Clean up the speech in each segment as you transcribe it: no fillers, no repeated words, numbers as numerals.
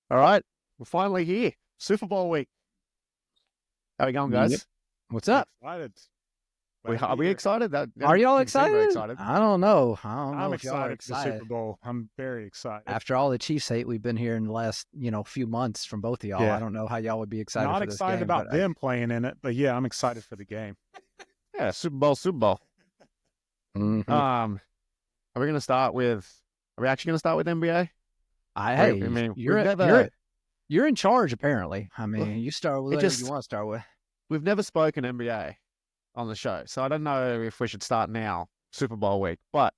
All right, we're finally here. Super Bowl week. How we going, Yep. guys? What's up? Excited. Are we excited? Are y'all You seem very excited? excited. I don't know. I don't know I'm if y'all are excited for the Super excited. Bowl. I'm very excited. After all the Chiefs hate we've been here in the last, few months from both of y'all, I Yeah. don't know how y'all would be excited Not for this excited game. about But them playing in it, but yeah, I'm excited for the game. Yeah, Super Bowl, Super Bowl. Mhm. Are we going to start with? Are we actually going to start with NBA? Hey, I mean, you're in charge apparently. I mean, you start with whatever you want to start with. We've never spoken NBA on the show, so I don't know if we should start now, Super Bowl week. But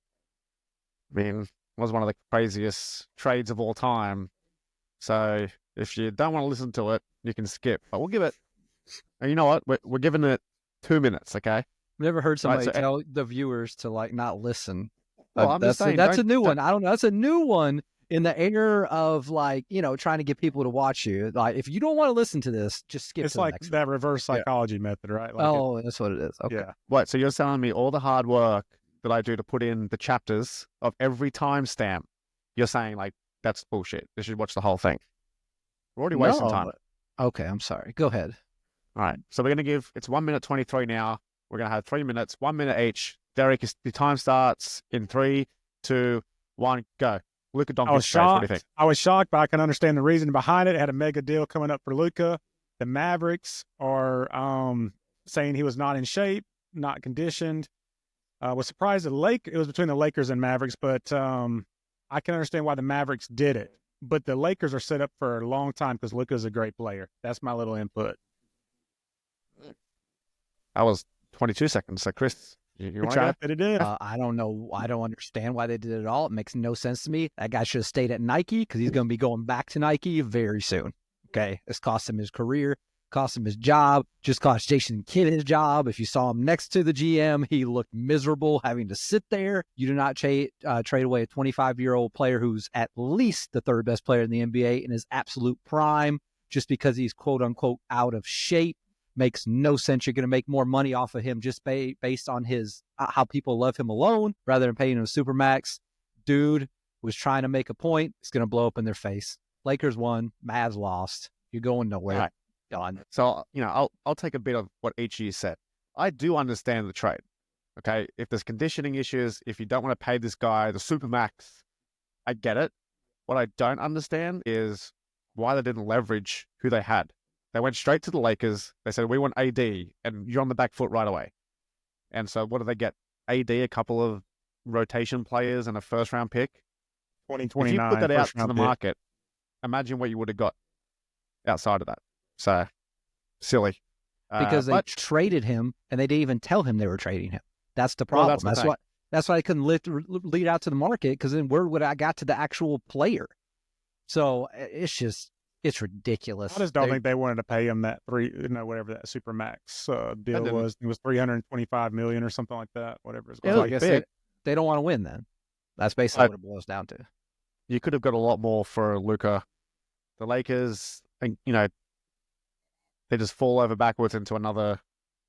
I mean, it was one of the craziest trades of all time. So if you don't want to listen to it, you can skip. But we'll give it. And you know what? We're giving it 2 minutes, okay? Never heard somebody so- tell the viewers to not listen. Well, I'm just saying, that's a new one. I don't know. That's a new one in the era of trying to get people to watch you. Like, if you don't want to listen to this, just skip It's to the like next that reverse psychology method, right? one. That's what it is. Okay. Yeah. What? So you're telling me all the hard work that I do to put in the chapters of every timestamp, you're saying that's bullshit. You should watch the whole thing. We're already wasting time. Okay, I'm sorry. Go ahead. All right. So we're gonna it's 1 minute 23 now. We're gonna have 3 minutes, 1 minute each. Derek, the time starts in 3, 2, 1, go. Luka Doncic. I was shocked. I was shocked, but I can understand the reason behind it. It had a mega deal coming up for Luka. The Mavericks are saying he was not in shape, not conditioned. Was surprised it was between the Lakers and Mavericks, but I can understand why the Mavericks did it. But the Lakers are set up for a long time because Luka's a great player. That's my little input. That was 22 seconds. So Chris, you want to go? That it is. I don't know. I don't understand why they did it all. It makes no sense to me. That guy should have stayed at Nike because he's going to be going back to Nike very soon. Okay. It's cost him his career, cost him his job, just cost Jason Kidd his job. If you saw him next to the GM, he looked miserable having to sit there. You do not trade away a 25-year-old player who's at least the third best player in the NBA in his absolute prime just because he's quote unquote out of shape. Makes no sense. You're going to make more money off of him just based on his how people love him alone rather than paying him supermax. Dude was trying to make a point. It's going to blow up in their face. Lakers won. Mavs lost. You're going nowhere. Right. Gone. So, I'll take a bit of what each of you said. I do understand the trade. Okay. If there's conditioning issues, if you don't want to pay this guy the supermax, I get it. What I don't understand is why they didn't leverage who they had. They went straight to the Lakers. They said, we want AD, and you're on the back foot right away. And so what do they get? AD, a couple of rotation players, and a first-round pick? 2029. If you put that out to the pick. market, imagine what you would have got outside of that. So, silly. Because they traded him, and they didn't even tell him they were trading him. That's the problem. Well, that's why I couldn't lead out to the market, because then where would I got to the actual player? So it's ridiculous. I just don't think they wanted to pay him that whatever that supermax deal was. It was $325 million or something like that. Whatever it's going. Like I said, they don't want to win. Then that's basically what it boils down to. You could have got a lot more for Luka. The Lakers, they just fall over backwards into another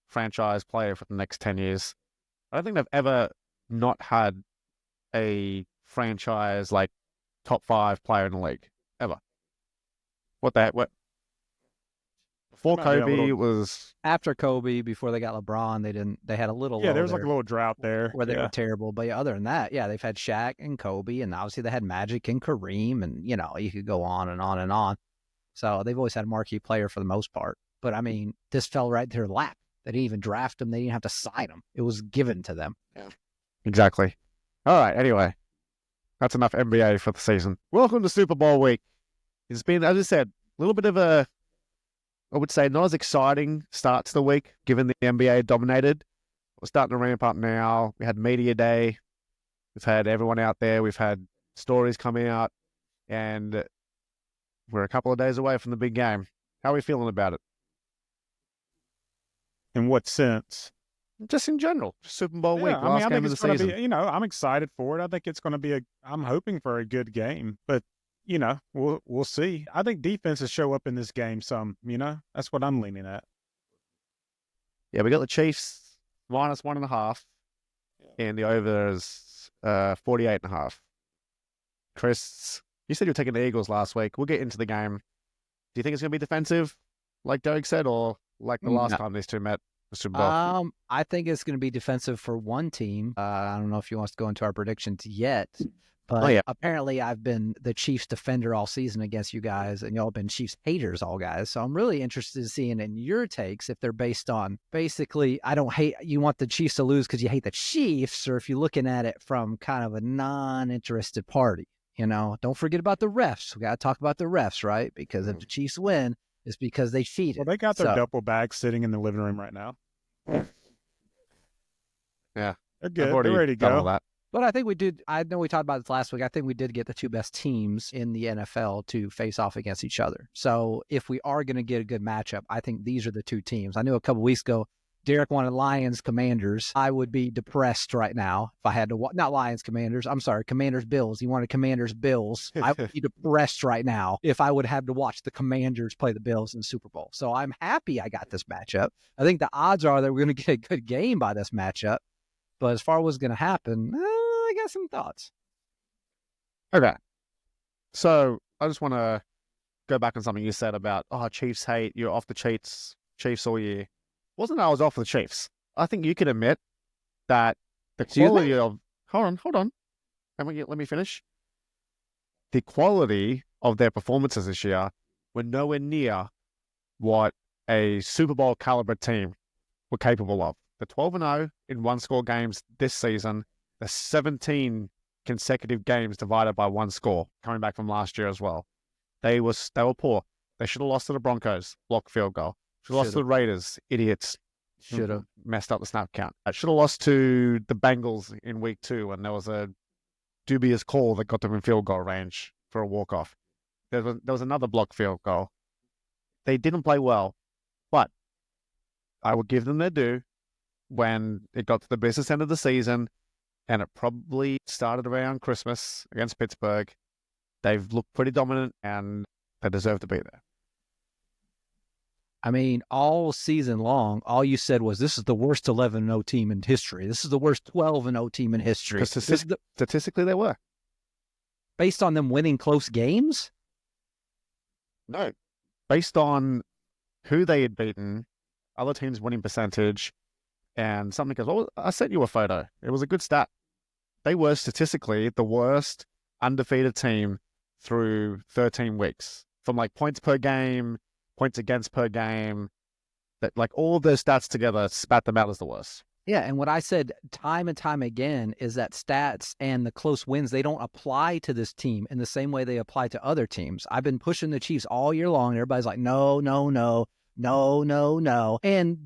franchise player for the next 10 years. I don't think they've ever not had a franchise top 5 player in the league ever. What? Before Kobe was after Kobe, before they got LeBron, they had a little there was a little drought there where they were terrible. But other than that, they've had Shaq and Kobe, and obviously they had Magic and Kareem, and you could go on and on and on. So they've always had a marquee player for the most part. But I mean, this fell right to their lap. They didn't even draft him. They didn't have to sign him. It was given to them. Yeah. Exactly. All right. Anyway, that's enough NBA for the season. Welcome to Super Bowl week. It's been, as I said, a little bit of I would say, not as exciting start to the week, given the NBA dominated. We're starting to ramp up now. We had Media Day. We've had everyone out there. We've had stories coming out. And we're a couple of days away from the big game. How are we feeling about it? In what sense? Just in general. Super Bowl week, I last game of the season. I'm excited for it. I think it's going to be I'm hoping for a good game. But we'll see. I think defenses show up in this game some, that's what I'm leaning at. Yeah, we got the Chiefs -1.5, and the over is 48.5. Chris, You said you were taking the Eagles last week. We'll get into the game. Do you think it's going to be defensive, like Derek said, or like the last time these two met the Super Bowl? I think it's going to be defensive for one team. I don't know if you want to go into our predictions yet, but apparently I've been the Chiefs defender all season against you guys, and y'all have been Chiefs haters all guys. So I'm really interested in seeing in your takes if they're based on basically, you want the Chiefs to lose because you hate the Chiefs, or if you're looking at it from kind of a non-interested party. Don't forget about the refs. We got to talk about the refs, right? Because if the Chiefs win, it's because they cheated. Well, they got their duffel bag sitting in the living room right now. Yeah. They're good. They're ready to go. That. But I think we did. I know we talked about this last week. I think we did get the two best teams in the NFL to face off against each other. So if we are going to get a good matchup, I think these are the two teams. I knew a couple weeks ago, Derek wanted Lions Commanders. I would be depressed right now if I had to not Lions Commanders. I'm sorry, Commanders Bills. He wanted Commanders Bills. I would be depressed right now if I would have to watch the Commanders play the Bills in the Super Bowl. So I'm happy I got this matchup. I think the odds are that we're going to get a good game by this matchup. But as far as what's going to happen, I got some thoughts. Okay. So I just want to go back on something you said about, Chiefs hate, you're off the Chiefs all year. Wasn't I was off the Chiefs. I think you can admit that the quality of... Hold on. Let me finish. The quality of their performances this year were nowhere near what a Super Bowl caliber team were capable of. The 12-0 in one-score games this season, the 17 consecutive games divided by one score, coming back from last year as well. They were poor. They should have lost to the Broncos, blocked field goal. Should have lost to the Raiders, idiots. Should have messed up the snap count. Should have lost to the Bengals in week 2 when there was a dubious call that got them in field goal range for a walk-off. There was another blocked field goal. They didn't play well, but I would give them their due when it got to the business end of the season, and it probably started around Christmas against Pittsburgh. They've looked pretty dominant, and they deserve to be there. I mean, all season long, all you said was, this is the worst 11-0 team in history. This is the worst 12-0 team in history. Because statistically, they were. Based on them winning close games? No. Based on who they had beaten, other teams' winning percentage, and something goes, well, I sent you a photo. It was a good stat. They were statistically the worst undefeated team through 13 weeks. From like points per game, points against per game, that like all of those stats together spat them out as the worst. Yeah, and what I said time and time again is that stats and the close wins, they don't apply to this team in the same way they apply to other teams. I've been pushing the Chiefs all year long, and everybody's like, no. And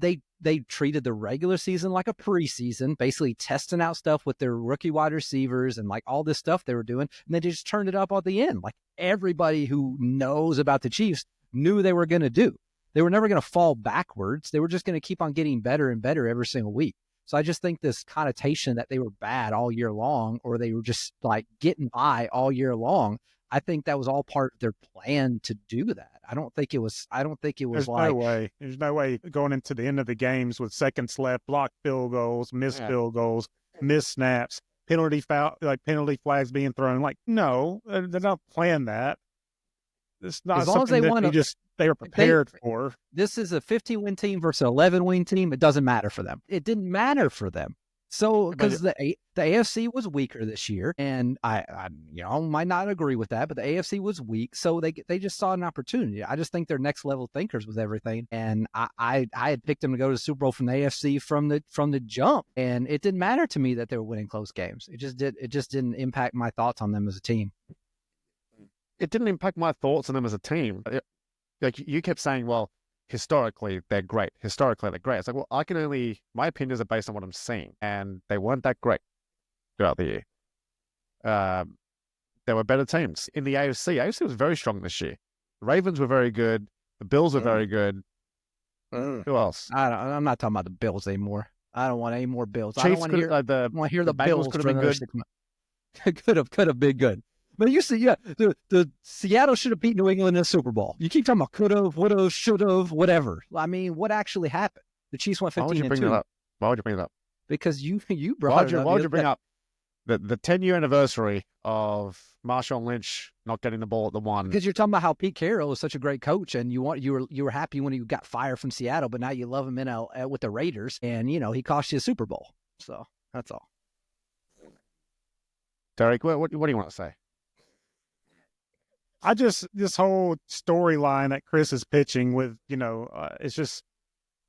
they treated the regular season like a preseason, basically testing out stuff with their rookie wide receivers and like all this stuff they were doing. And they just turned it up at the end. Like everybody who knows about the Chiefs knew they were going to do. They were never going to fall backwards. They were just going to keep on getting better and better every single week. So I just think this connotation that they were bad all year long, or they were just like getting by all year long, I think that was all part of their plan to do that. I don't think it was There's no way going into the end of the games with seconds left, blocked field goals, missed field goals, missed snaps, penalty flags being thrown. Like, no, they're not playing that. It's not as long as they were prepared for. This is a 15-win team versus an 11-win team. It doesn't matter for them. It didn't matter for them. So, because the AFC was weaker this year, and I might not agree with that, but the AFC was weak, so they just saw an opportunity. I just think they're next level thinkers with everything, and I had picked them to go to the Super Bowl from the AFC from the jump, and it didn't matter to me that they were winning close games. It just didn't impact my thoughts on them as a team. It didn't impact my thoughts on them as a team. Like you kept saying, well, historically, they're great. It's like, well, my opinions are based on what I'm seeing, and they weren't that great throughout the year. There were better teams. In the AFC, AFC was very strong this year. The Ravens were very good. The Bills were very good. Who else? I'm not talking about the Bills anymore. I don't want any more Bills. Chiefs I don't want to hear the Bills could have been good. could have been good. But you see, the Seattle should have beat New England in the Super Bowl. You keep talking about could have, would have, should have, whatever. I mean, what actually happened? The Chiefs went 15-2. Why would you bring it up? Because you brought it up. Why would you bring up? the 10-year anniversary of Marshawn Lynch not getting the ball at the one. Because you're talking about how Pete Carroll is such a great coach, and you were happy when he got fired from Seattle, but now you love him with the Raiders, and he cost you a Super Bowl. So that's all. Derek, what do you want to say? This whole storyline that Chris is pitching with, it's just,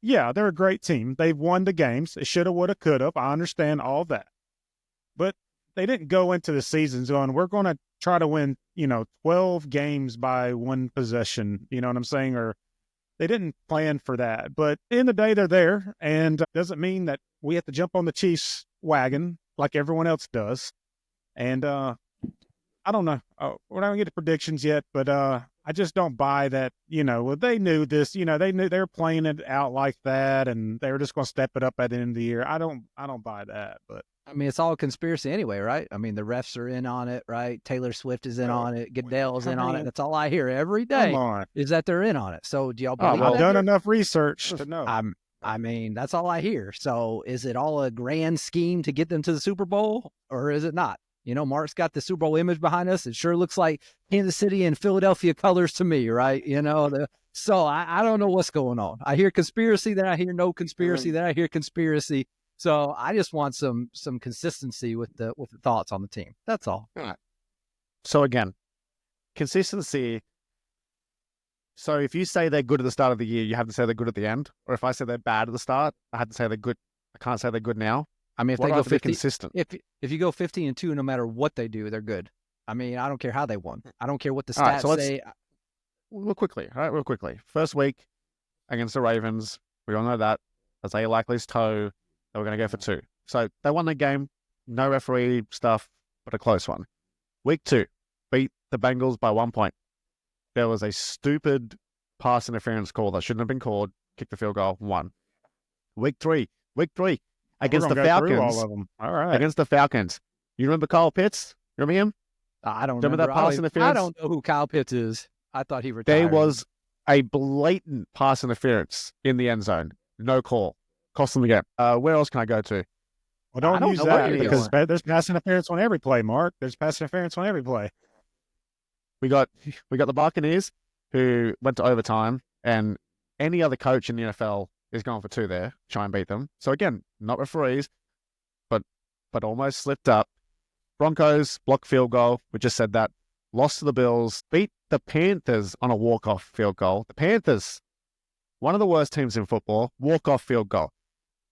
yeah, they're a great team. They've won the games. They shoulda, woulda, coulda. I understand all that. But they didn't go into the season going, we're going to try to win, 12 games by one possession. You know what I'm saying? Or they didn't plan for that. But at the end of the day, they're there. And doesn't mean that we have to jump on the Chiefs wagon like everyone else does. And I don't know. We're not going to get to predictions yet, but I just don't buy that, they knew this, they knew they were playing it out like that and they were just going to step it up at the end of the year. I don't buy that, but. I mean, it's all a conspiracy anyway, right? I mean, the refs are in on it, right? Taylor Swift is in on it. Goodell's in on it. That's all I hear every day is that they're in on it. So do y'all believe I've done enough research to know. I mean, that's all I hear. So is it all a grand scheme to get them to the Super Bowl or is it not? Mark's got the Super Bowl image behind us. It sure looks like Kansas City and Philadelphia colors to me, right? So I don't know what's going on. I hear conspiracy, then I hear no conspiracy, then I hear conspiracy. So I just want some consistency with the thoughts on the team. That's all. All right. So again, consistency. So if you say they're good at the start of the year, you have to say they're good at the end. Or if I say they're bad at the start, I have to say they're good. I can't say they're good now. I mean, if they go 50, consistent. If you go 15-2, no matter what they do, they're good. I mean, I don't care how they won. I don't care what the stats say. Real quickly. First week against the Ravens, we all know that. Isaiah Likely's toe. They were going to go for 2. So they won the game. No referee stuff, but a close one. Week 2, beat the Bengals by 1 point. There was a stupid pass interference call that shouldn't have been called. Kick the field goal, 1. Week 3. Against the Falcons. All of them. All right. Against the Falcons. You remember Kyle Pitts? Remember him? I don't remember. That pass interference? I don't know who Kyle Pitts is. I thought he retired. There was a blatant pass interference in the end zone. No call. Cost them the game. Where else can I go to? Well, don't use that because there's pass interference on every play, Mark. There's pass interference on every play. We got the Buccaneers who went to overtime, and any other coach in the NFL is going for 2 there, try and beat them. So again, not referees, but almost slipped up. Broncos, blocked field goal. We just said that. Lost to the Bills. Beat the Panthers on a walk-off field goal. The Panthers, one of the worst teams in football, walk-off field goal.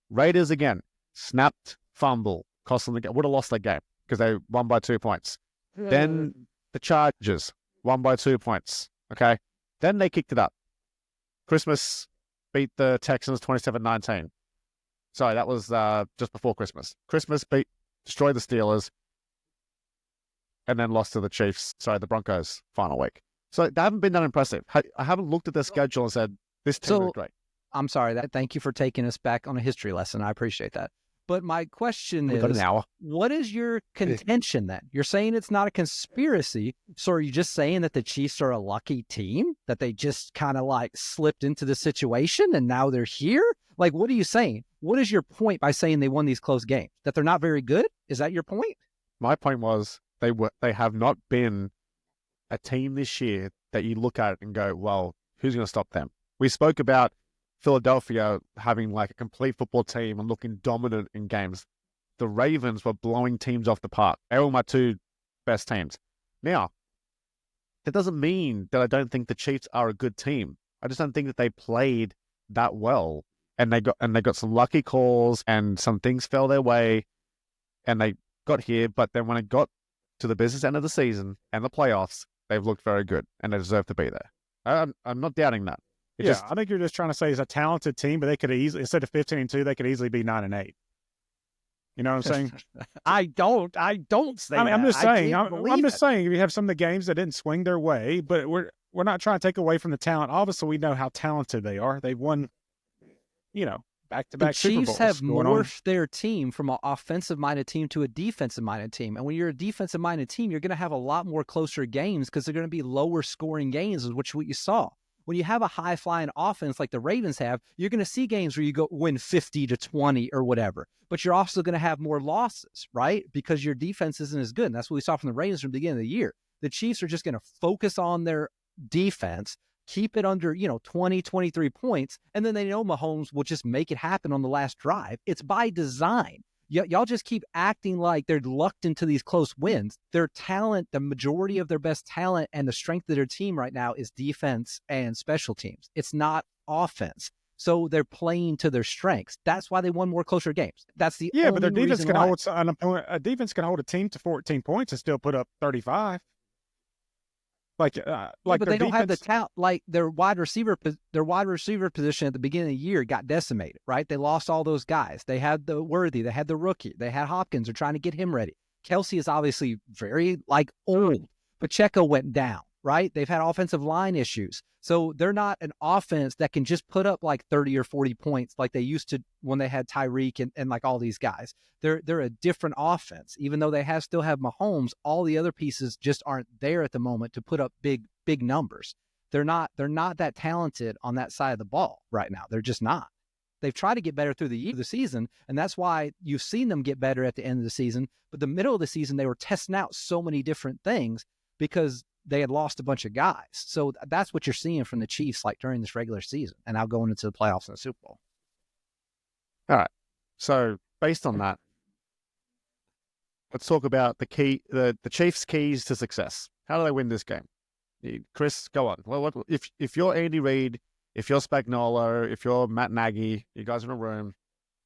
Raiders again, snapped fumble, cost them the game. Would have lost that game because they won by 2 points. Then the Chargers won by 2 points. Okay. Then they kicked it up. Christmas beat the Texans 27-19. Sorry, that was just before Christmas. Christmas destroyed the Steelers, and then lost to the Chiefs. Sorry, the Broncos final week. So they haven't been that impressive. I haven't looked at their schedule and said this team is great. I'm sorry. Thank you for taking us back on a history lesson. I appreciate that. But my question is, what is your contention then? You're saying it's not a conspiracy. So are you just saying that the Chiefs are a lucky team? That they just kind of like slipped into the situation and now they're here? Like, what are you saying? What is your point by saying they won these close games? That they're not very good? Is that your point? My point was they have not been a team this year that you look at it and go, well, who's going to stop them? We spoke about Philadelphia having like a complete football team and looking dominant in games. The Ravens were blowing teams off the park. They were my 2 best teams. Now, that doesn't mean that I don't think the Chiefs are a good team. I just don't think that they played that well, and they got some lucky calls and some things fell their way, and they got here. But then when it got to the business end of the season and the playoffs, they've looked very good and they deserve to be there. I'm not doubting that. I think you're just trying to say it's a talented team, but they could easily, instead of 15-2, they could easily be 9-8. You know what I'm saying? I don't say. I'm just saying. I'm just saying. You have some of the games that didn't swing their way, but we're not trying to take away from the talent. Obviously, we know how talented they are. They've won, back-to-back Super Bowls. The Chiefs have morphed their team from an offensive-minded team to a defensive-minded team. And when you're a defensive-minded team, you're going to have a lot more closer games because they're going to be lower-scoring games, which is what you saw. When you have a high-flying offense like the Ravens have, you're going to see games where you go win 50-20 or whatever. But you're also going to have more losses, right? Because your defense isn't as good. And that's what we saw from the Ravens from the beginning of the year. The Chiefs are just going to focus on their defense, keep it under, 20, 23 points, and then they know Mahomes will just make it happen on the last drive. It's by design. Y'all just keep acting like they're lucked into these close wins. Their talent, the majority of their best talent and the strength of their team right now is defense and special teams. It's not offense. So they're playing to their strengths. That's why they won more closer games. That's the only but their defense reason can why. hold an opponent. A defense can hold a team to 14 points and still put up 35. But they don't have the talent. Like their wide receiver position at the beginning of the year got decimated, right? They lost all those guys. They had the Worthy, they had the rookie, they had Hopkins. They're trying to get him ready. Kelsey is obviously very old. Pacheco went down, right? They've had offensive line issues. So they're not an offense that can just put up 30 or 40 points like they used to when they had Tyreek and all these guys. They're a different offense. Even though they still have Mahomes, all the other pieces just aren't there at the moment to put up big numbers. They're not that talented on that side of the ball right now. They're just not. They've tried to get better through the season, and that's why you've seen them get better at the end of the season. But the middle of the season, they were testing out so many different things because they had lost a bunch of guys. So that's what you're seeing from the Chiefs during this regular season and now going into the playoffs and the Super Bowl. All right. So based on that, let's talk about the Chiefs' keys to success. How do they win this game? Chris, go on. Well, if you're Andy Reid, if you're Spagnuolo, if you're Matt Nagy, you guys are in a room,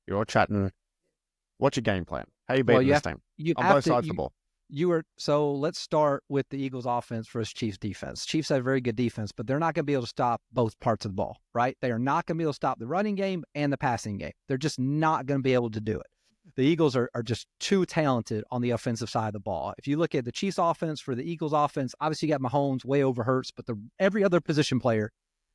you're all chatting, what's your game plan? How are you beating this team? On both sides of the ball. So let's start with the Eagles offense versus Chiefs defense. Chiefs have very good defense, but they're not going to be able to stop both parts of the ball, right? They are not going to be able to stop the running game and the passing game. They're just not going to be able to do it. The Eagles are just too talented on the offensive side of the ball. If you look at the Chiefs offense for the Eagles offense, obviously you got Mahomes way over Hurts, but every other position player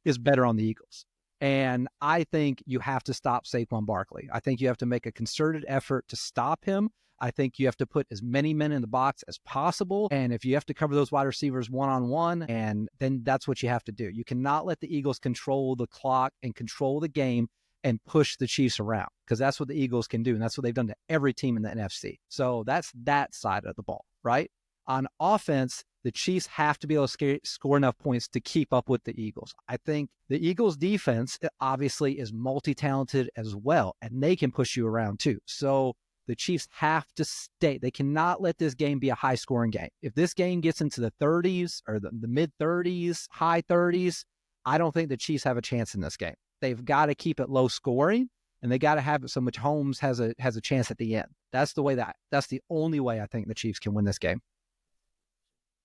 is better on the Eagles. And I think you have to stop Saquon Barkley. I think you have to make a concerted effort to stop him. I think you have to put as many men in the box as possible. And if you have to cover those wide receivers one-on-one, and then that's what you have to do. You cannot let the Eagles control the clock and control the game and push the Chiefs around, because that's what the Eagles can do. And that's what they've done to every team in the NFC. So that's that side of the ball, right? On offense, the Chiefs have to be able to score enough points to keep up with the Eagles. I think the Eagles defense obviously is multi-talented as well, and they can push you around too. So the Chiefs have to stay. They cannot let this game be a high-scoring game. If this game gets into the 30s or the mid-30s, high 30s, I don't think the Chiefs have a chance in this game. They've got to keep it low-scoring, and they got to have it so much Mahomes has a chance at the end. That's the only way I think the Chiefs can win this game.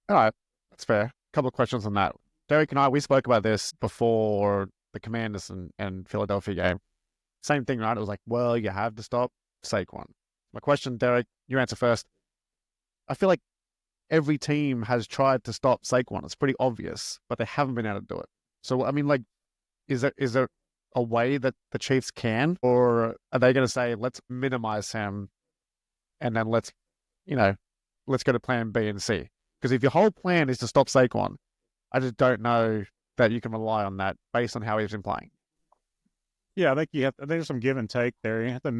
All right, that's fair. A couple of questions on that. Derek and I, we spoke about this before the Commanders and Philadelphia game. Same thing, right? It was well, you have to stop Saquon. My question, Derek, you answer first. I feel like every team has tried to stop Saquon. It's pretty obvious, but they haven't been able to do it. So, I mean, is there a way that the Chiefs can, or are they going to say, let's minimize him and then let's go to plan B and C? Because if your whole plan is to stop Saquon, I just don't know that you can rely on that based on how he's been playing. Yeah, I think there's some give and take there. You have to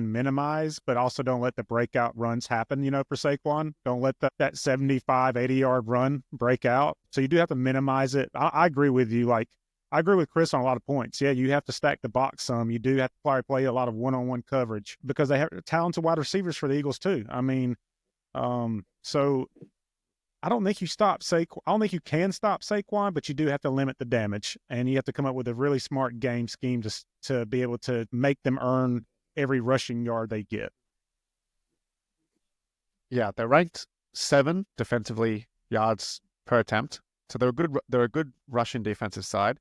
minimize, but also don't let the breakout runs happen, for Saquon. Don't let that 75, 80-yard run break out. So you do have to minimize it. I agree with you. I agree with Chris on a lot of points. Yeah, you have to stack the box some. You do have to probably play a lot of one-on-one coverage because they have talented wide receivers for the Eagles too. I mean, so I don't think you stop Saquon. I don't think you can stop Saquon, but you do have to limit the damage, and you have to come up with a really smart game scheme to be able to make them earn every rushing yard they get. Yeah, they're ranked 7 defensively yards per attempt, so they're a good rushing defensive side.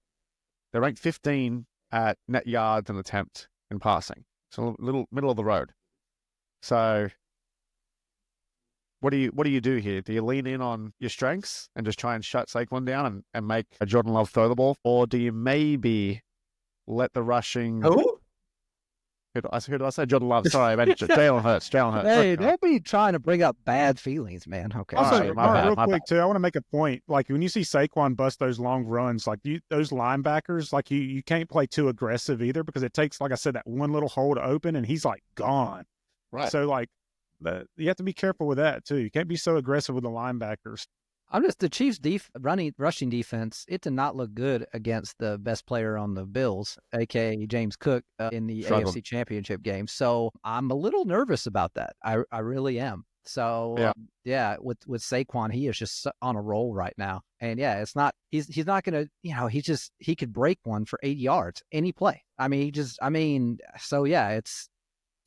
They're ranked 15 at net yards an attempt in passing, so a little middle of the road. So what do you do here? Do you lean in on your strengths and just try and shut Saquon down and make a Jordan Love throw the ball? Or do you maybe let the rushing... Who? Who did I say? Jordan Love. Sorry, I meant Jalen Hurts. Jalen Hurts. Hey, Okay. don't be trying to bring up bad feelings, man. Okay. Also, All right, my bad, real my quick too, I want to make a point. Like when you see Saquon bust those long runs, like those linebackers, like you can't play too aggressive either because it takes, like I said, that one little hole to open and he's like gone. Right. So like you have to be careful with that too. You can't be so aggressive with the linebackers. I'm just the Chiefs' rushing defense. It did not look good against the best player on the Bills, aka James Cook, in the Struggled. AFC Championship game. So I'm a little nervous about that. I really am. So Yeah. with Saquon, he is just on a roll right now. And yeah, it's not he's not gonna he could break one for 80 yards any play. So yeah, it's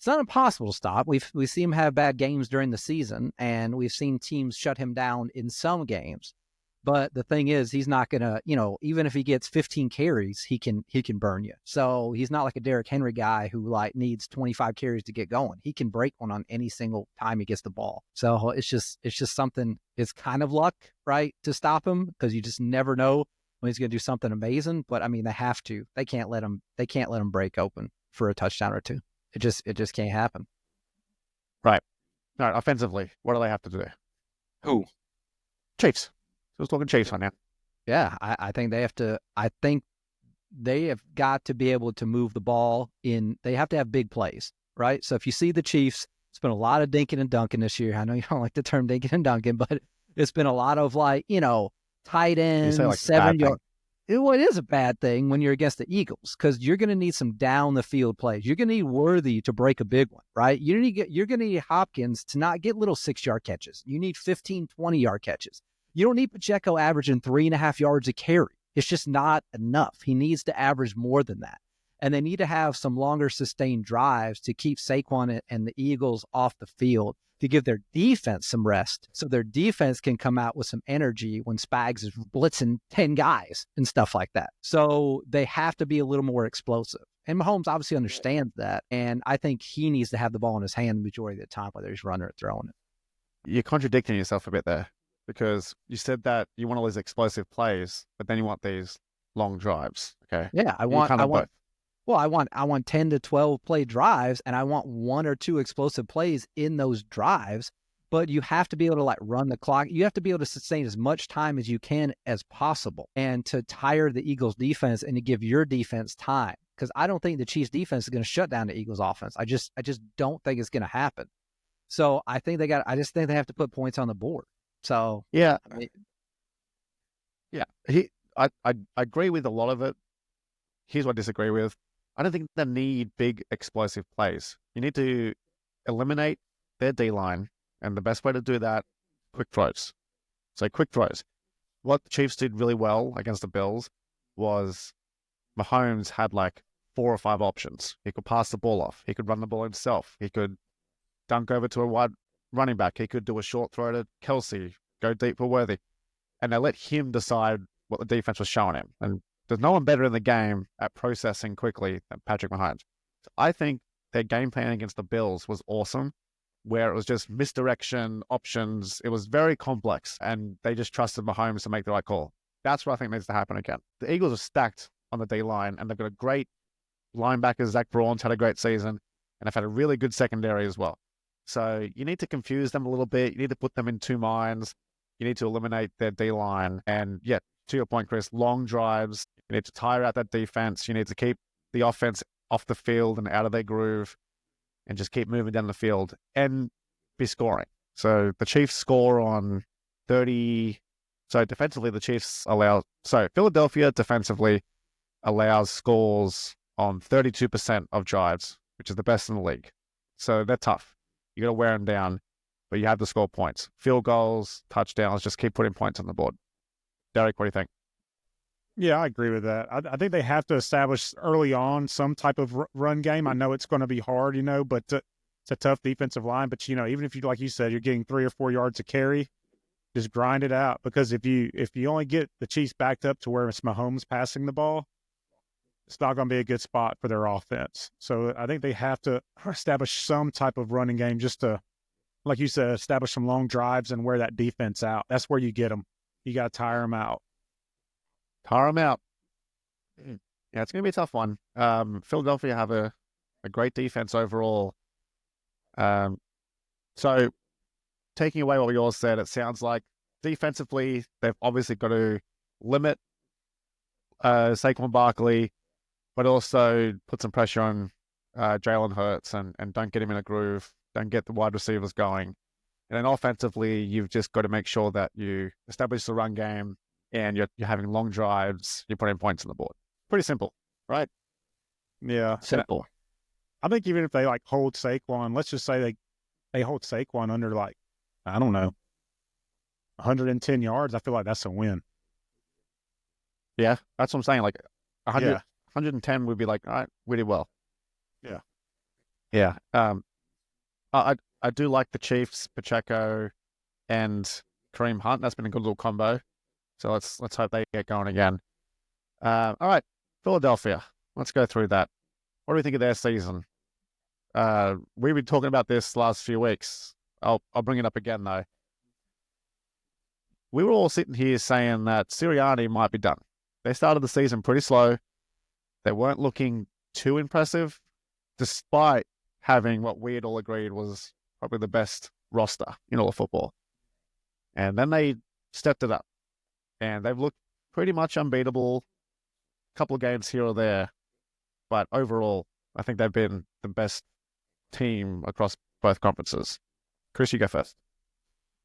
not impossible to stop. We've seen him have bad games during the season, and we've seen teams shut him down in some games. But the thing is, he's not gonna, even if he gets 15 carries, he can burn you. So he's not like a Derrick Henry guy who like needs 25 carries to get going. He can break one on any single time he gets the ball. So it's just something. It's kind of luck, right, to stop him because you just never know when he's gonna do something amazing. But I mean, they have to. They can't let him break open for a touchdown or two. It just can't happen. Right. No, offensively, what do they have to do? Who? Chiefs. So I was talking Chiefs right now. Yeah, I think they have to. I think they have got to be able to move the ball in. They have to have big plays, right? So if you see the Chiefs, it's been a lot of dinking and dunking this year. I know you don't like the term dinking and dunking, but it's been a lot of tight ends, like 7 yard. Well, it is a bad thing when you're against the Eagles because you're going to need some down the field plays. You're going to need Worthy to break a big one, right? You're going to need Hopkins to not get little 6-yard catches. You need 15, 20-yard catches. You don't need Pacheco averaging 3.5 yards a carry. It's just not enough. He needs to average more than that. And they need to have some longer sustained drives to keep Saquon and the Eagles off the field to give their defense some rest so their defense can come out with some energy when Spags is blitzing 10 guys and stuff like that. So they have to be a little more explosive. And Mahomes obviously understands that. And I think he needs to have the ball in his hand the majority of the time, whether he's running or throwing it. You're contradicting yourself a bit there because you said that you want all these explosive plays, but then you want these long drives. Okay. Yeah, I want Well, I want 10 to 12 play drives, and I want 1 or 2 explosive plays in those drives, but you have to be able to run the clock. You have to be able to sustain as much time as you can as possible and to tire the Eagles defense and to give your defense time. Because I don't think the Chiefs defense is going to shut down the Eagles offense. I just don't think it's going to happen. So I just think they have to put points on the board. So yeah. I agree with a lot of it. Here's what I disagree with. I don't think they need big explosive plays. You need to eliminate their D-line, and the best way to do that, quick throws. So quick throws. What the Chiefs did really well against the Bills was Mahomes had 4 or 5 options. He could pass the ball off. He could run the ball himself. He could dunk over to a wide running back. He could do a short throw to Kelsey, go deep for Worthy. And they let him decide what the defense was showing him. And there's no one better in the game at processing quickly than Patrick Mahomes. So I think their game plan against the Bills was awesome, where it was just misdirection, options. It was very complex, and they just trusted Mahomes to make the right call. That's what I think needs to happen again. The Eagles are stacked on the D-line, and they've got a great linebacker. Zach Braun's had a great season, and they've had a really good secondary as well. So you need to confuse them a little bit. You need to put them in 2 minds. You need to eliminate their D-line. And yeah, to your point, Chris, long drives. You need to tire out that defense. You need to keep the offense off the field and out of their groove and just keep moving down the field and be scoring. So the Chiefs score on 30. So defensively, Philadelphia defensively allows scores on 32% of drives, which is the best in the league. So they're tough. You got to wear them down, but you have to score points. Field goals, touchdowns, just keep putting points on the board. Derek, what do you think? Yeah, I agree with that. I think they have to establish early on some type of run game. I know it's going to be hard, but it's a tough defensive line. But, even if you, like you said, you're getting 3 or 4 yards a carry, just grind it out. Because if you only get the Chiefs backed up to where it's Mahomes passing the ball, it's not going to be a good spot for their offense. So I think they have to establish some type of running game just to, like you said, establish some long drives and wear that defense out. That's where you get them. You got to tire them out. Tire them out. Yeah, it's going to be a tough one. Philadelphia have a a great defense overall. So taking away what we all said, it sounds like defensively, they've obviously got to limit Saquon Barkley, but also put some pressure on Jalen Hurts and don't get him in a groove, don't get the wide receivers going. And then offensively, you've just got to make sure that you establish the run game and you're having long drives, you're putting points on the board. Pretty simple, right? Yeah. Simple. I think even if they like hold Saquon, let's just say they hold Saquon under like, I don't know, 110 yards, I feel like that's a win. Yeah, that's what I'm saying. Like 100, Yeah. 110 would be like, all right, we did well. Yeah. Yeah. I do like the Chiefs, Pacheco, and Kareem Hunt. That's been a good little combo. So let's hope they get going again. All right, Philadelphia. Let's go through that. What do we think of their season? We've been talking about this last few weeks. I'll bring it up again though. We were all sitting here saying that Sirianni might be done. They started the season pretty slow. They weren't looking too impressive, despite having what we had all agreed was probably the best roster in all of football. And then they stepped it up. And they've looked pretty much unbeatable. A couple of games here or there. But overall, I think they've been the best team across both conferences. Chris, you go first.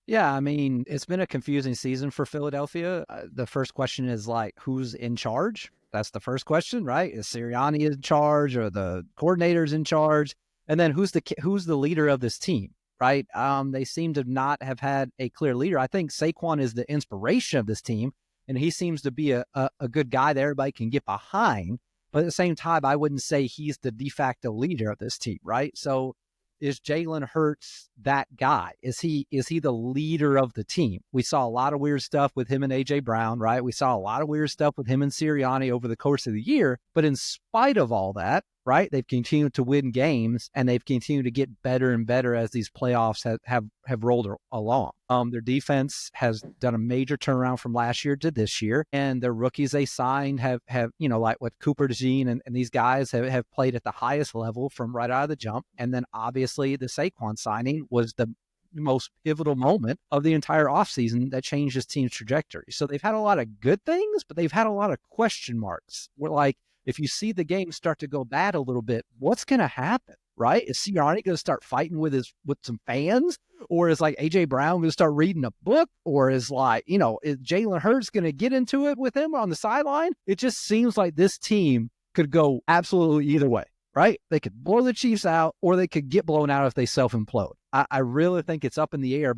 Yeah, I mean, it's been a confusing season for Philadelphia. The first question is like, who's in charge? That's the first question, right? Is Sirianni in charge or the coordinator's in charge? And then who's the leader of this team, right? They seem to not have had a clear leader. I think Saquon is the inspiration of this team, and he seems to be a good guy that everybody can get behind. But at the same time, I wouldn't say he's the de facto leader of this team, right? So is Jalen Hurts that guy? Is he the leader of the team? We saw a lot of weird stuff with him and A.J. Brown, right? We saw a lot of weird stuff with him and Sirianni over the course of the year. But in spite of all that, right, they've continued to win games and they've continued to get better and better as these playoffs have rolled along. Their defense has done a major turnaround from last year to this year, and the rookies they signed have like with Cooper DeJean and these guys have played at the highest level from right out of the jump. And then obviously the Saquon signing was the most pivotal moment of the entire offseason that changed this team's trajectory. So they've had a lot of good things, but they've had a lot of question marks. We're like, if you see the game start to go bad a little bit, what's going to happen, right? Is Sirianni going to start fighting with some fans? Or is like A.J. Brown going to start reading a book? Or is like, is Jalen Hurts going to get into it with him on the sideline? It just seems like this team could go absolutely either way, right? They could blow the Chiefs out or they could get blown out if they self-implode. I really think it's up in the air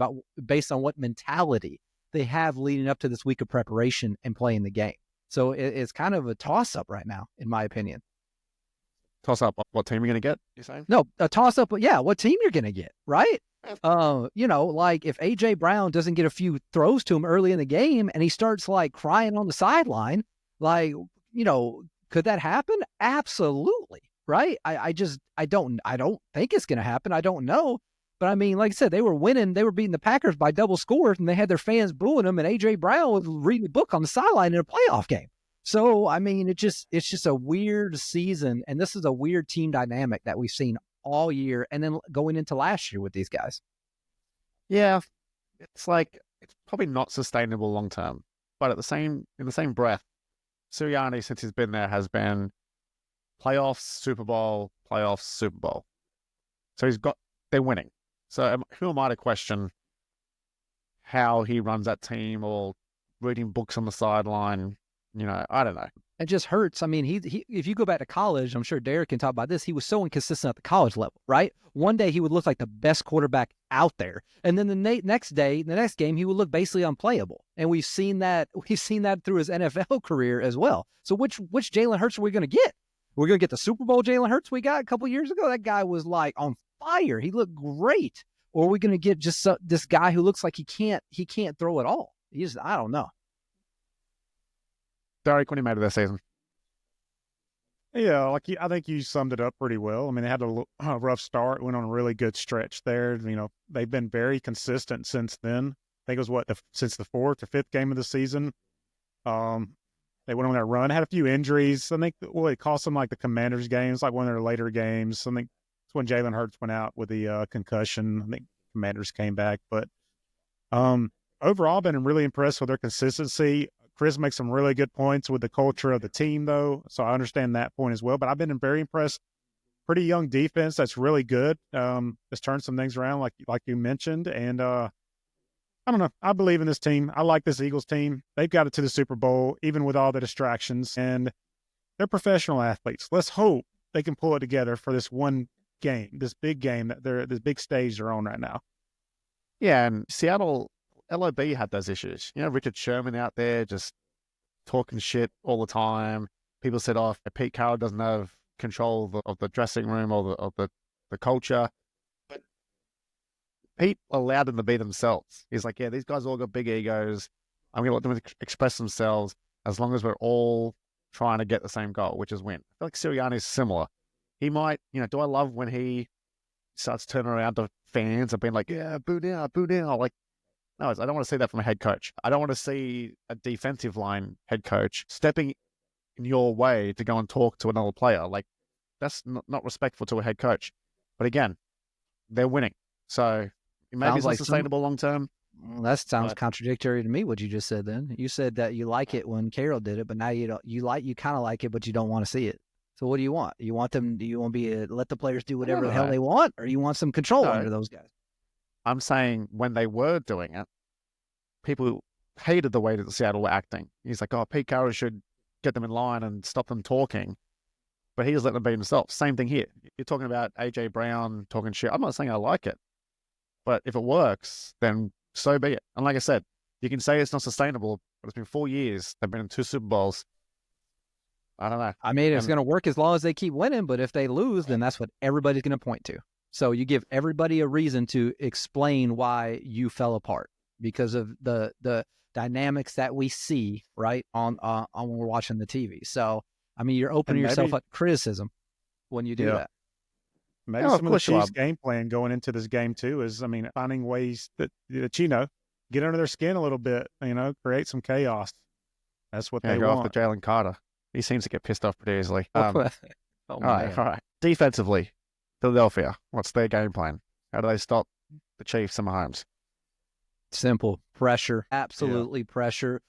based on what mentality they have leading up to this week of preparation and playing the game. So it's kind of a toss-up right now, in my opinion. Toss-up what team you're going to get, you saying? No, a toss-up, yeah, what team you're going to get, right? Like if A.J. Brown doesn't get a few throws to him early in the game and he starts like crying on the sideline, like, could that happen? Absolutely, right? I don't think it's going to happen. I don't know. But I mean, like I said, they were winning. They were beating the Packers by double scores, and they had their fans booing them. And A.J. Brown was reading a book on the sideline in a playoff game. So I mean, it's just a weird season, and this is a weird team dynamic that we've seen all year, and then going into last year with these guys. Yeah, it's like it's probably not sustainable long term. But in the same breath, Sirianni, since he's been there, has been playoffs, Super Bowl, playoffs, Super Bowl. So they're winning. So who am I to question how he runs that team or reading books on the sideline? I don't know. It just hurts. I mean, he if you go back to college, I'm sure Derek can talk about this. He was so inconsistent at the college level, right? One day he would look like the best quarterback out there, and then the next game, he would look basically unplayable. And we've seen that through his NFL career as well. So which Jalen Hurts are we going to get? We're going to get the Super Bowl Jalen Hurts we got a couple years ago. That guy was like on fire. He looked great. Or are we going to get just this guy who looks like he can't throw at all? I don't know. Derek, what do you made of this season? Yeah, I think you summed it up pretty well. I mean, they had a rough start, went on a really good stretch there. They've been very consistent since then. I think it was since the fourth or fifth game of the season. They've They went on that run, had a few injuries. I think it cost them like the Commanders games, like one of their later games. I think it's when Jalen Hurts went out with the concussion. I think Commanders came back. But overall, I've been really impressed with their consistency. Chris makes some really good points with the culture of the team, though. So I understand that point as well. But I've been very impressed. Pretty young defense that's really good. Has turned some things around, like you mentioned. And I don't know. I believe in this team. I like this Eagles team. They've got it to the Super Bowl, even with all the distractions. And they're professional athletes. Let's hope they can pull it together for this one game, this big game this big stage they're on right now. Yeah, and Seattle LOB had those issues. Richard Sherman out there just talking shit all the time. People said, "Oh, Pete Carroll doesn't have control of the dressing room or the culture." But Pete allowed them to be themselves. He's like, "Yeah, these guys all got big egos. I'm going to let them express themselves as long as we're all trying to get the same goal, which is win." I feel like Sirianni's similar. He might, do I love when he starts turning around to fans and being like, "Yeah, boo now, boo now." Like, no, I don't want to see that from a head coach. I don't want to see a defensive line head coach stepping in your way to go and talk to another player. Like, that's not respectful to a head coach. But again, they're winning. So maybe it's not sustainable long term. Well, that sounds contradictory to me, what you just said then. You said that you like it when Carroll did it, but now you don't. You kind of like it, but you don't want to see it. So what do you want? Do you want to let the players do whatever the hell they want, or you want some control under those guys? I'm saying when they were doing it, people hated the way that Seattle were acting. He's like, "Oh, Pete Carroll should get them in line and stop them talking." But he just let them be themselves. Same thing here. You're talking about AJ Brown talking shit. I'm not saying I like it, but if it works, then so be it. And like I said, you can say it's not sustainable, but it's been 4 years. They've been in 2 Super Bowls. I don't know. I mean, it's going to work as long as they keep winning, but if they lose, then that's what everybody's going to point to. So you give everybody a reason to explain why you fell apart because of the dynamics that we see, right, on when we're watching the TV. So, I mean, you're opening yourself up to criticism when you do that. Maybe some of the Chiefs' game plan going into this game, too, is, finding ways that get under their skin a little bit, create some chaos. That's what they go want. Off the Jalen Carter. He seems to get pissed off pretty easily. All All right. Defensively, Philadelphia, what's their game plan? How do they stop the Chiefs and Mahomes? Simple. Pressure. Absolutely pressure.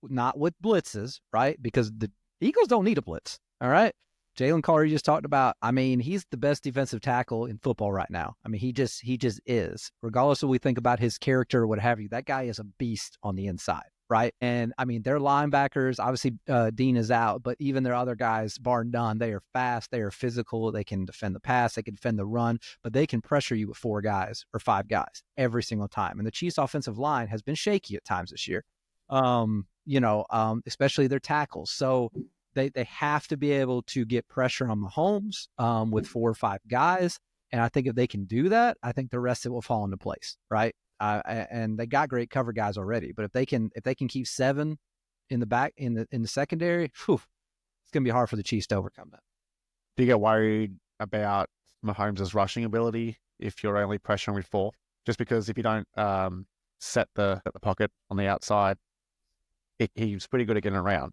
Not with blitzes, right? Because the Eagles don't need a blitz, all right? Jalen Carter, you just talked about, he's the best defensive tackle in football right now. He just is. Regardless of what we think about his character or what have you, that guy is a beast on the inside, right? And, their linebackers, obviously Dean is out, but even their other guys, bar none, they are fast, they are physical, they can defend the pass, they can defend the run, but they can pressure you with 4 guys or 5 guys every single time. And the Chiefs' offensive line has been shaky at times this year, especially their tackles. So they have to be able to get pressure on Mahomes with 4 or 5 guys. And I think if they can do that, I think the rest of it will fall into place, right? And they got great cover guys already. But if they can keep 7 in the back in the secondary, it's gonna be hard for the Chiefs to overcome that. Do you get worried about Mahomes' rushing ability if you're only pressuring with 4? Just because if you don't set the pocket on the outside, he's pretty good at getting around.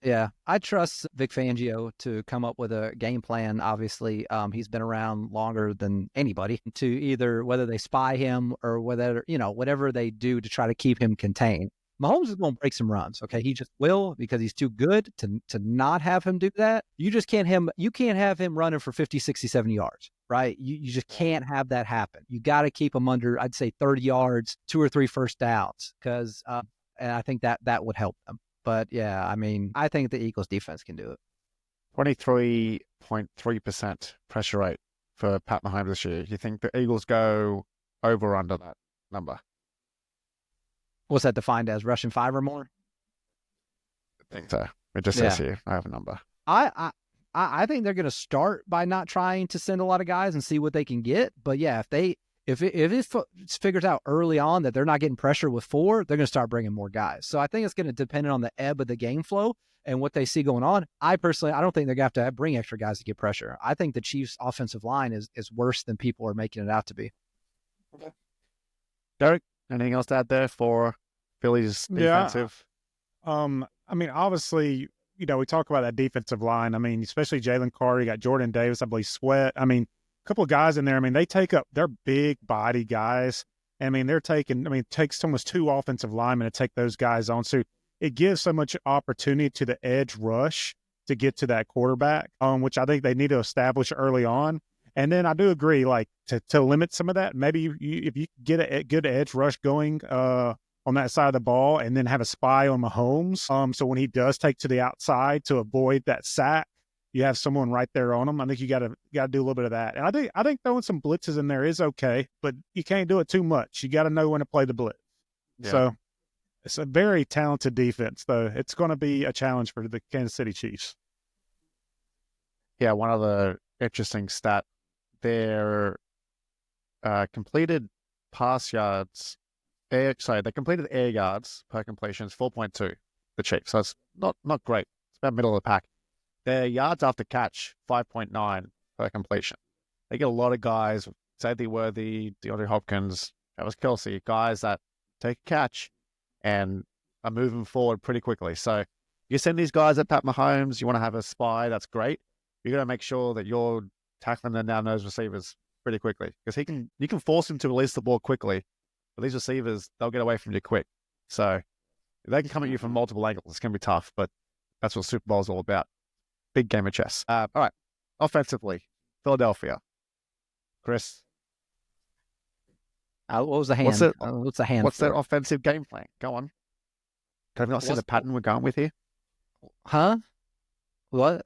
Yeah, I trust Vic Fangio to come up with a game plan. Obviously, he's been around longer than anybody to either whether they spy him or whatever they do to try to keep him contained. Mahomes is going to break some runs. Okay, he just will because he's too good to not have him do that. You just can't have him running for 50, 60, 70 yards, right? You just can't have that happen. You got to keep him under, I'd say 30 yards, 2 or 3 first downs because and I think that would help them. But yeah, I think the Eagles defense can do it. 23.3% pressure rate for Pat Mahomes this year. Do you think the Eagles go over or under that number? What's that defined as? Rushing 5 or more? I think so. It just says here. I have a number. I think they're going to start by not trying to send a lot of guys and see what they can get. But yeah, if it figures out early on that they're not getting pressure with 4, they're going to start bringing more guys. So I think it's going to depend on the ebb of the game flow and what they see going on. I don't think they're going to have to bring extra guys to get pressure. I think the Chiefs' offensive line is worse than people are making it out to be. Okay. Derek, anything else to add there for Philly's defensive? I I mean, obviously, we talk about that defensive line. I mean, especially Jalen Carter, you got Jordan Davis, I believe Sweat. I mean, a couple of guys in there. I mean, they're big body guys. I mean, it takes almost 2 offensive linemen to take those guys on. So it gives so much opportunity to the edge rush to get to that quarterback, which I think they need to establish early on. And then I do agree, like to limit some of that. Maybe if you get a good edge rush going on that side of the ball, and then have a spy on Mahomes. So when he does take to the outside to avoid that sack, you have someone right there on him. I think you got to do a little bit of that. And I think throwing some blitzes in there is okay, but you can't do it too much. You got to know when to play the blitz. Yeah. So it's a very talented defense, though. It's going to be a challenge for the Kansas City Chiefs. Yeah, one of the interesting stat, their completed pass yards, they completed air yards per completion is 4.2, the Chiefs. So it's not great. It's about middle of the pack. Their yards after catch, 5.9 per completion. They get a lot of guys, Sadie Worthy, DeAndre Hopkins, Travis Kelce, guys that take a catch and are moving forward pretty quickly. So you send these guys at Pat Mahomes, you want to have a spy, that's great. You got to make sure that you're tackling them down those receivers pretty quickly, because you can force him to release the ball quickly, but these receivers, they'll get away from you quick. So they can come at you from multiple angles. It's going to be tough, but that's what Super Bowl is all about. Big game of chess. All right. Offensively, Philadelphia. Chris. What was the hand? What's the hand? What's their offensive game plan? Go on. Have you not seen the pattern we're going with here? Huh? What?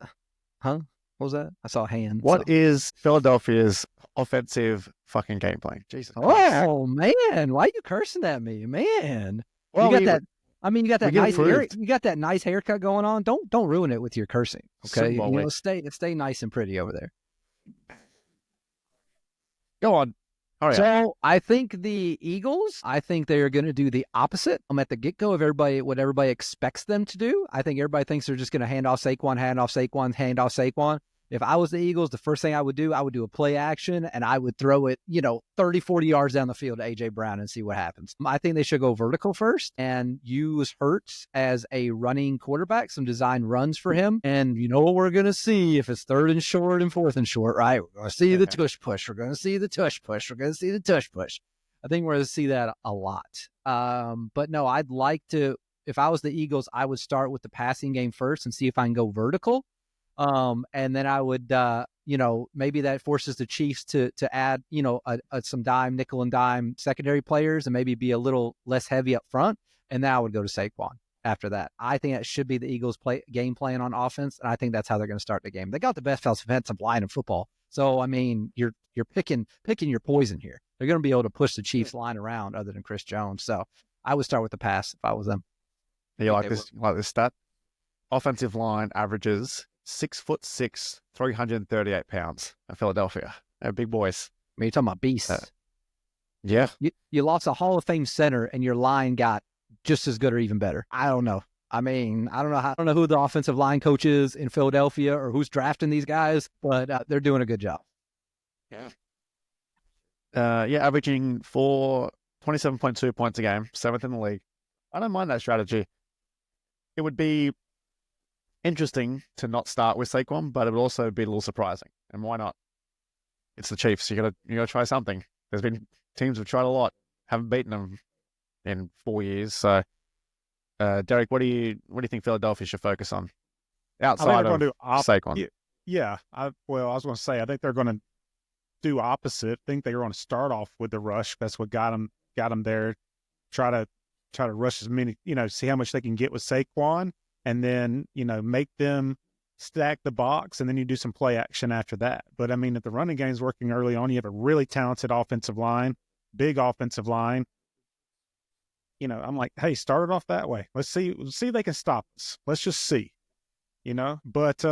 Huh? What was that? I saw a hand. What is Philadelphia's offensive fucking game plan? Jesus Christ. Oh, man. Why are you cursing at me, man? Well, you got that. I mean, you got that nice you got that nice haircut going on. Don't ruin it with your cursing. Okay, stay nice and pretty over there. Go on. So I think the Eagles, I think they are going to do the opposite. I'm at the get-go of what everybody expects them to do. I think everybody thinks they're just going to hand off Saquon. If I was the Eagles, the first thing I would do a play action, and I would throw it, 30, 40 yards down the field to A.J. Brown and see what happens. I think they should go vertical first and use Hurts as a running quarterback, some design runs for him. And you know what we're going to see if it's 3rd and short and 4th and short, right? We're going to see the tush push. We're going to see the tush push. I think we're going to see that a lot. But no, I'd like to, if I was the Eagles, I would start with the passing game first and see if I can go vertical. And then I would, maybe that forces the Chiefs to add, some nickel and dime secondary players and maybe be a little less heavy up front. And then I would go to Saquon after that. I think that should be the Eagles' game plan on offense. And I think that's how they're going to start the game. They got the best offensive line in football. So, I mean, you're picking your poison here. They're going to be able to push the Chiefs line around other than Chris Jones. So I would start with the pass if I was them. You like this stat? Offensive line averages 6'6", 338 pounds in Philadelphia. They're big boys. I mean, you're talking about beasts. Yeah. You lost a Hall of Fame center and your line got just as good or even better. I don't know. I mean, I don't know who the offensive line coach is in Philadelphia or who's drafting these guys, but they're doing a good job. Yeah. Averaging 27.2 points a game, 7th in the league. I don't mind that strategy. It would be interesting to not start with Saquon, but it would also be a little surprising. And why not? It's the Chiefs. You gotta try something. There's been teams have tried a lot, haven't beaten them in 4 years. So, Derek, what do you think Philadelphia should focus on outside of Saquon? Yeah. I was going to say I think they're going to do opposite. I think they're going to start off with the rush. That's what got them there. Try to rush as many. See how much they can get with Saquon. And then, make them stack the box, and then you do some play action after that. But, I mean, if the running game is working early on, you have a really talented offensive line, big offensive line. I'm like, hey, start it off that way. Let's see if they can stop us. Let's just see, But,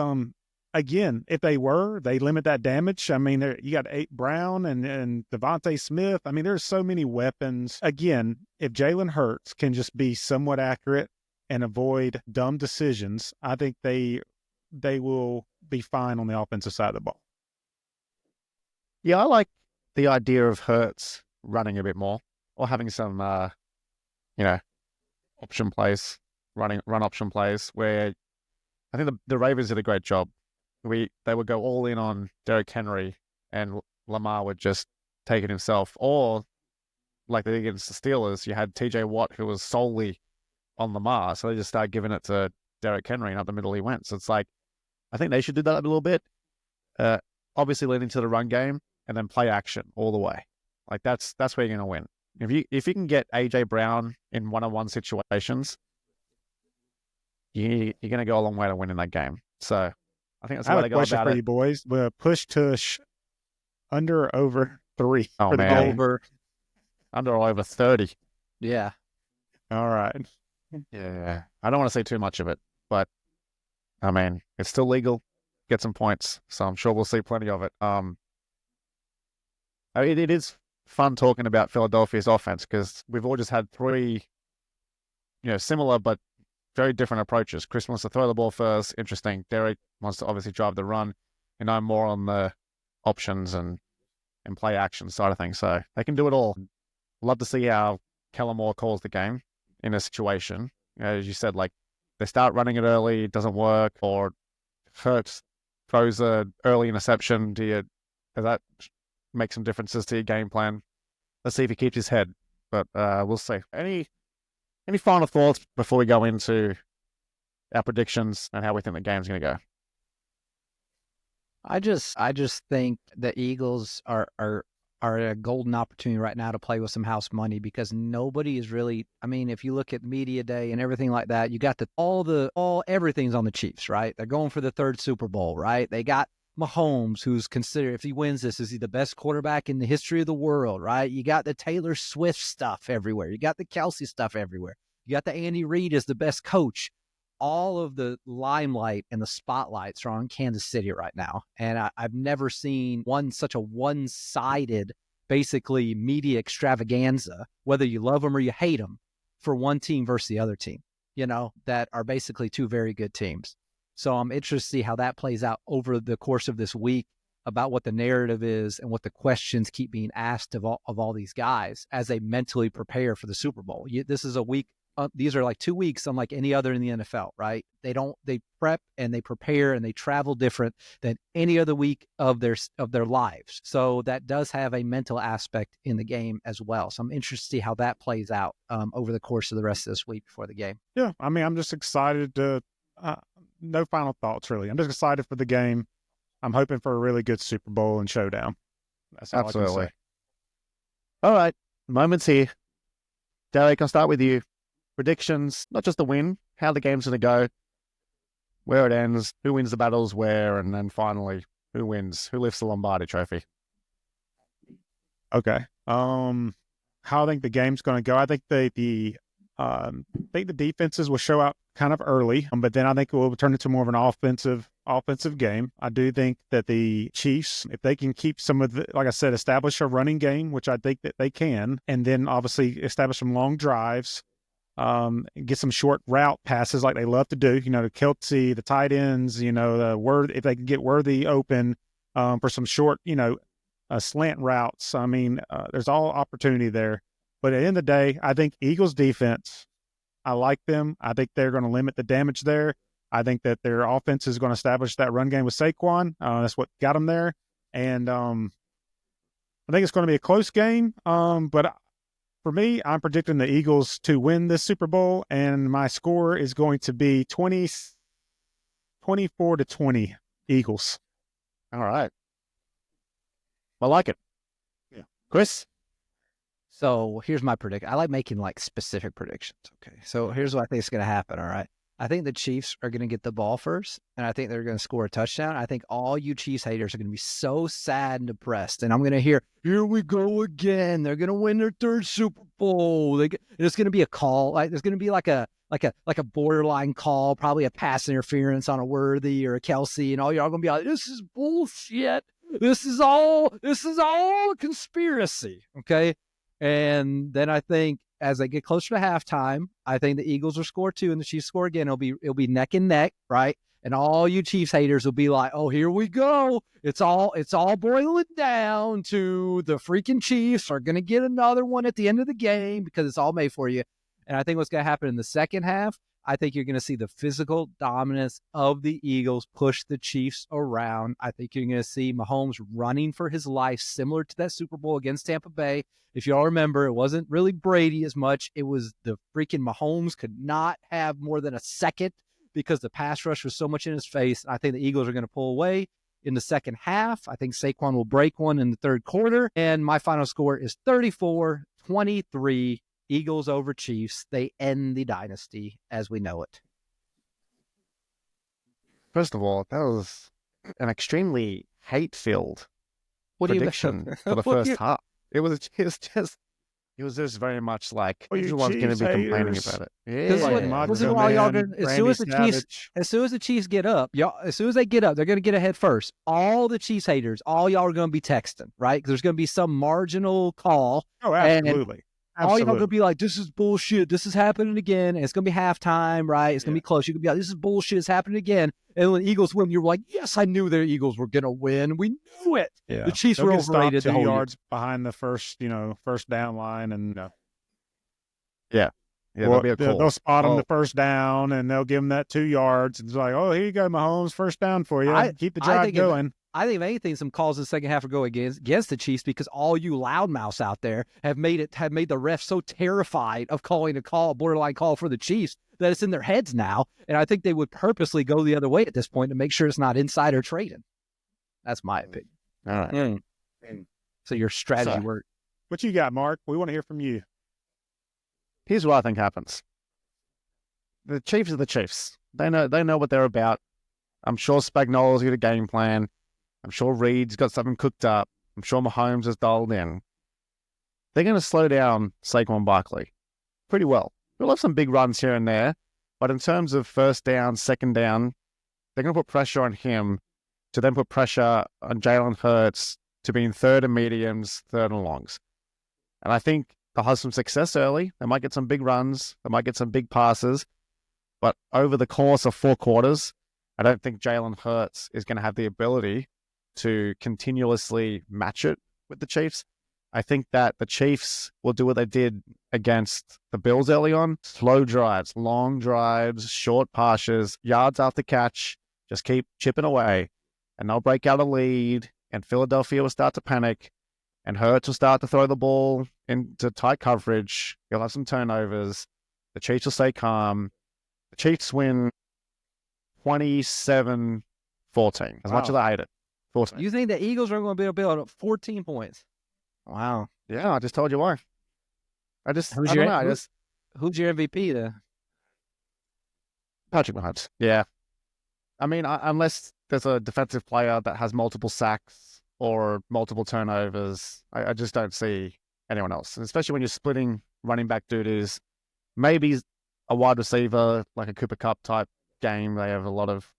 again, if they limit that damage. I mean, you got Brown and Devontae Smith. I mean, there's so many weapons. Again, if Jalen Hurts can just be somewhat accurate and avoid dumb decisions, I think they will be fine on the offensive side of the ball. Yeah, I like the idea of Hurts running a bit more or having some, option plays. run option plays where I think the Ravens did a great job. They would go all in on Derrick Henry and Lamar would just take it himself. Or like they did against the Steelers, you had TJ Watt who was solely on Lamar, so they just started giving it to Derrick Henry and up the middle he went. So it's like I think they should do that a little bit. Obviously lean into the run game and then play action all the way. Like that's where you're gonna win. If you can get AJ Brown in one-on-one situations, you're gonna go a long way to winning that game. So I think that's the way I have they a go question about for it. you boys. Push tush under or over 3 Oh for the man, game. Over. under or over 30. Yeah. All right. Yeah, I don't want to say too much of it, but I mean it's still legal. Get some points, so I'm sure we'll see plenty of it. I mean, it is fun talking about Philadelphia's offense because we've all just had 3, similar but very different approaches. Chris wants to throw the ball first, interesting. Derek wants to obviously drive the run, and I'm more on the options and play action side of things. So they can do it all. Love to see how Kellen Moore calls the game in a situation. As you said, like they start running it early, it doesn't work, or Hurts throws a early interception. Does that make some differences to your game plan? Let's see if he keeps his head, but we'll see. Any final thoughts before we go into our predictions and how we think the game's going to go? I just think the Eagles are a golden opportunity right now to play with some house money because nobody is really. I mean, if you look at media day and everything like that, you got everything's on the Chiefs, right? They're going for the 3rd Super Bowl, right? They got Mahomes, who's considered, if he wins this, is he the best quarterback in the history of the world, right? You got the Taylor Swift stuff everywhere. You got the Kelsey stuff everywhere. You got the Andy Reid as the best coach. All of the limelight and the spotlights are on Kansas City right now. And I've never seen such a one-sided, basically media extravaganza, whether you love them or you hate them, for one team versus the other team, that are basically 2 very good teams. So I'm interested to see how that plays out over the course of this week about what the narrative is and what the questions keep being asked of all these guys as they mentally prepare for the Super Bowl. This is a week. These are like 2 weeks unlike any other in the NFL, right? They prep and they prepare and they travel different than any other week of their lives. So that does have a mental aspect in the game as well. So I'm interested to see how that plays out over the course of the rest of this week before the game. Yeah, I mean, I'm just excited to. No final thoughts, really. I'm just excited for the game. I'm hoping for a really good Super Bowl and showdown. That's all Absolutely. I can say. All right, moments here. Derek, I'll start with you. Predictions, not just the win, how the game's going to go, where it ends, who wins the battles where, and then finally, who wins, who lifts the Lombardi trophy. Okay. How I think the game's going to go. I think the defenses will show out kind of early, but then I think it will turn into more of an offensive game. I do think that the Chiefs, if they can keep some of the, like I said, establish a running game, which I think that they can, and then obviously establish some long drives, get some short route passes like they love to do, to Kelsey, the tight ends, if they can get Worthy open for some short, slant routes. I mean, there's all opportunity there. But at the end of the day, I think Eagles defense, I like them. I think they're going to limit the damage there. I think that their offense is going to establish that run game with Saquon. That's what got them there. And I think it's going to be a close game. But for me, I'm predicting the Eagles to win this Super Bowl, and my score is going to be 24-20 Eagles. All right. I like it. Yeah. Chris? So here's my prediction. I like making like specific predictions. Okay. So here's what I think is going to happen. All right. I think the Chiefs are going to get the ball first, and I think they're going to score a touchdown. I think all you Chiefs haters are going to be so sad and depressed, and I'm going to hear, "Here we go again. They're going to win their 3rd Super Bowl." There's going to be a call. There's going to be like a borderline call, probably a pass interference on a Worthy or a Kelsey, and all y'all going to be like, "This is bullshit. This is all a conspiracy." Okay. And then I think as they get closer to halftime, I think the Eagles will score 2 and the Chiefs score again. It'll be neck and neck, right? And all you Chiefs haters will be like, "Oh, here we go. It's all boiling down to the freaking Chiefs are going to get another one at the end of the game because it's all made for you." And I think what's going to happen in the second half, I think you're going to see the physical dominance of the Eagles push the Chiefs around. I think you're going to see Mahomes running for his life, similar to that Super Bowl against Tampa Bay. If y'all remember, it wasn't really Brady as much. It was the freaking Mahomes could not have more than a second because the pass rush was so much in his face. I think the Eagles are going to pull away in the second half. I think Saquon will break one in the third quarter. And my final score is 34-23. Eagles over Chiefs. They end the dynasty as we know it. First of all, that was an extremely hate-filled prediction for the first half. It was just very much like everyone's going to be complaining about it. Yeah. As soon as the Chiefs get up, as soon as they get up, they're going to get ahead first. All the Chiefs haters, all y'all are going to be texting, right? Because there's going to be some marginal call. Oh, absolutely. All y'all gonna be like, this is bullshit. This is happening again. And it's gonna be halftime, right? It's gonna be close. You could be like, this is bullshit. It's happening again. And when the Eagles win, you're like, yes, I knew the Eagles were gonna win. We knew it. Yeah. The Chiefs were overrated. 2 yards behind the first down line, and they'll spot them the first down, and they'll give them that 2 yards. It's like, oh, here you go, Mahomes, first down for you. Keep the drive going. I think if anything, some calls in the second half will go against the Chiefs because all you loudmouths out there have made the refs so terrified of calling a borderline call for the Chiefs that it's in their heads now. And I think they would purposely go the other way at this point to make sure it's not insider trading. That's my opinion. All right. So your strategy worked. What you got, Mark? We want to hear from you. Here's what I think happens. The Chiefs are the Chiefs. They know what they're about. I'm sure Spagnuolo's got a game plan. I'm sure Reed's got something cooked up. I'm sure Mahomes is dialed in. They're going to slow down Saquon Barkley pretty well. We'll have some big runs here and there, but in terms of first down, second down, they're going to put pressure on him to then put pressure on Jalen Hurts to be in third and mediums, third and longs. And I think they'll have some success early. They might get some big runs. They might get some big passes. But over the course of 4 quarters, I don't think Jalen Hurts is going to have the ability to continuously match it with the Chiefs. I think that the Chiefs will do what they did against the Bills early on. Slow drives, long drives, short passes, yards after catch. Just keep chipping away. And they'll break out a lead, and Philadelphia will start to panic, and Hurts will start to throw the ball into tight coverage. You'll have some turnovers. The Chiefs will stay calm. The Chiefs win 27-14, as much as I hate it. 14. You think the Eagles are going to be able to build 14 points? Wow. Yeah, I just told you why. Who's your MVP then? Patrick Mahomes. Yeah. I mean, unless there's a defensive player that has multiple sacks or multiple turnovers, I just don't see anyone else. And especially when you're splitting running back duties, maybe a wide receiver, like a Cooper Kupp type game. They have a lot of